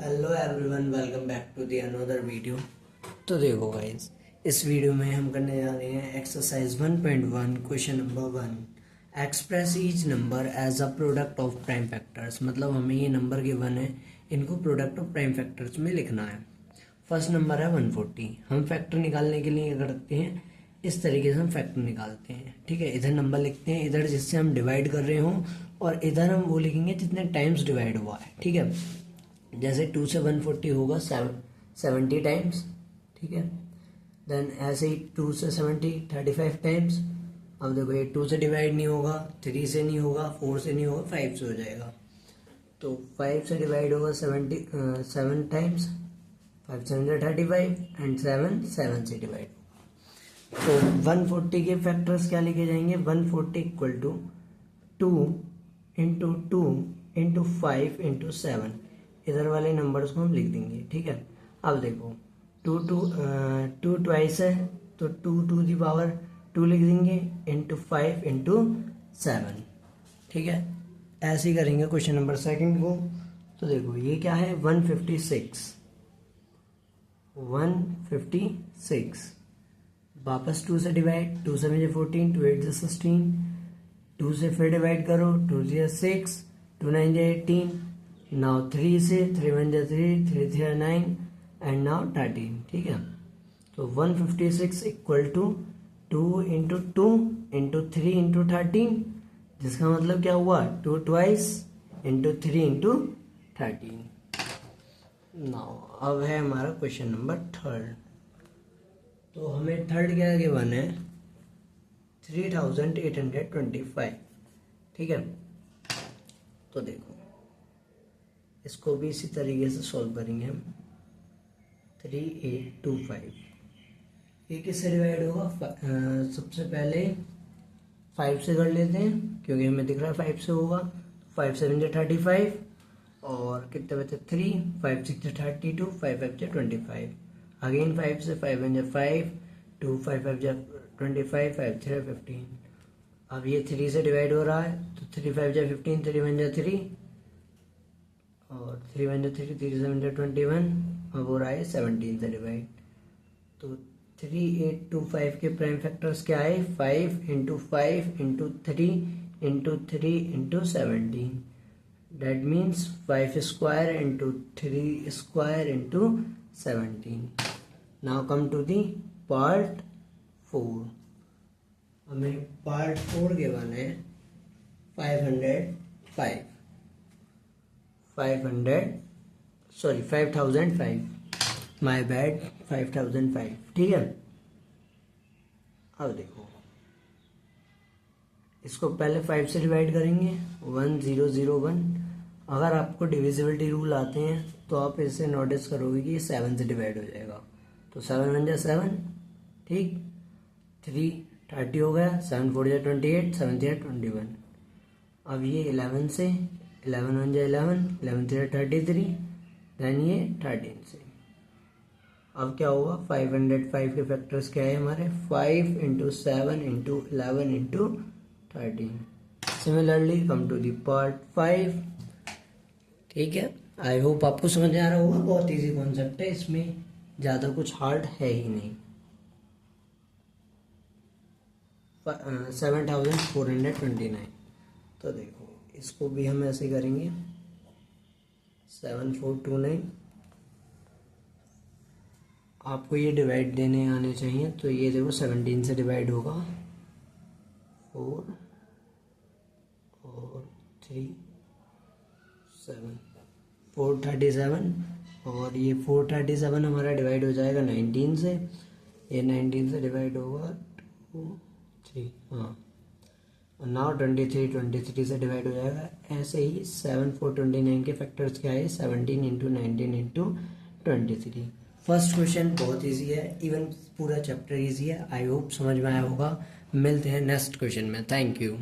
Hello everyone, welcome back to the another video. तो देखो guys, इस वीडियो में हम करने जा रहे हैं exercise 1.1 question number 1। Express each number as a product of prime factors. मतलब हमें ये नंबर गिवन है, इनको प्रोडक्ट ऑफ प्राइम फैक्टर्स में लिखना है। फर्स्ट नंबर है 140। हम फैक्टर निकालने के लिए क्या करते हैं, इस तरीके से हम फैक्टर निकालते हैं। ठीक है, इधर नंबर लिखते हैं, इधर जिससे हम डिवाइड कर रहे हों, और इधर हम वो लिखेंगे जितने टाइम्स डिवाइड हुआ है। ठीक है, जैसे 2 से 140 होगा 70 टाइम्स। ठीक है, देन ऐसे ही 2 से 70 35 टाइम्स। अब देखो ये 2 से डिवाइड नहीं होगा, 3 से नहीं होगा, 4 से नहीं होगा, 5 से हो जाएगा। तो 5 से डिवाइड होगा 7 टाइम्स, 5 से 35 एंड 7 से डिवाइड होगा। तो 140 के फैक्टर्स क्या लिखे जाएंगे, 140 equal to 2 into 2 into 5 into 7। इधर वाले नंबर्स को हम लिख देंगे। ठीक है, अब देखो 2 ट्वाइस है, तो 2 टू दी पावर 2 लिख देंगे इंटू 5 इंटू 7। ठीक है, ऐसे ही करेंगे क्वेश्चन नंबर सेकंड को। तो देखो ये क्या है, 156 वापस 2 से डिवाइड, 2 से मुझे 14, 2 8 से 16, 2 से फिर डिवाइड करो, 2 से 6, 2 9 से 18, नाउ 3 से 3 1 जा 3, 3 3 9 एंड नाउ 13। ठीक है, तो 156 equal to 2 into 2 into 3 into 13, जिसका मतलब क्या हुआ, 2 ट्वाइस इंटू 3 इंटू 13। नाउ अब है हमारा क्वेश्चन नंबर थर्ड। तो हमें थर्ड क्या गिवन है, 3825। ठीक है, तो देखो इसको भी इसी तरीके से सॉल्व करेंगे हम। 3825 ये किससे डिवाइड होगा, सबसे पहले 5 से कर लेते हैं, क्योंकि हमें दिख रहा है 5 से होगा। 5 7 जा 35, और कितने बचे 3, 5 6 जा 32, 5 5 जा 25। अगेन 5 से 5 1 जा 5, 2 5 5 जा 25, 5 3 15। अब ये 3 से डिवाइड हो रहा है, तो 3 5 जा 15, 3 1 जा 3, और 3 1 जा 3, 3 7 जा 21। अब हो रहा है 17 से डिवाइड। तो 3825 के प्राइम फैक्टर्स क्या है, 5 into 5 into 3 into 3 into 17। That means 5 square into 3 square into 17। Now come to the part 4। हमें पार्ट 4 के वन है 5005, माय बैड, 5005। ठीक है, अब देखो इसको पहले 5 से डिवाइड करेंगे, 1001। अगर आपको डिविजिबिलिटी रूल आते हैं तो आप इसे नोटिस करोगे कि 7 से डिवाइड हो जाएगा। तो 7 1 जा 7, ठीक, 3 30 हो गया, 7 4 जा 28, 7 3 21। अब ये 11 से, 11 1 जा 11, 11 3 33, देन ये 13 से। अब क्या होगा, 505 के फैक्टर्स क्या है हमारे, 5 into 7 into 11 into 13। Similarly come to the part 5। ठीक है, आई होप आपको समझ आ रहा होगा। बहुत इजी कॉन्सेप्ट है, इसमें ज़्यादा कुछ हार्ड है ही नहीं। 7429। तो देखो इसको भी हम ऐसे करेंगे, 7429। आपको ये डिवाइड देने आने चाहिए। तो ये देखो 17 से डिवाइड होगा, 4 और 3 7, 437। और ये 437 हमारा डिवाइड हो जाएगा 19 से। ये 19 से डिवाइड होगा 2 3, हाँ, और नाउ 23 से डिवाइड हो जाएगा। ऐसे ही 7429 के फैक्टर्स क्या है, 17 इंटू 19 इंटू 23। फर्स्ट क्वेश्चन बहुत इजी है, इवन पूरा चैप्टर इजी है। आई होप समझ में आया होगा। मिलते हैं नेक्स्ट क्वेश्चन में। Thank you.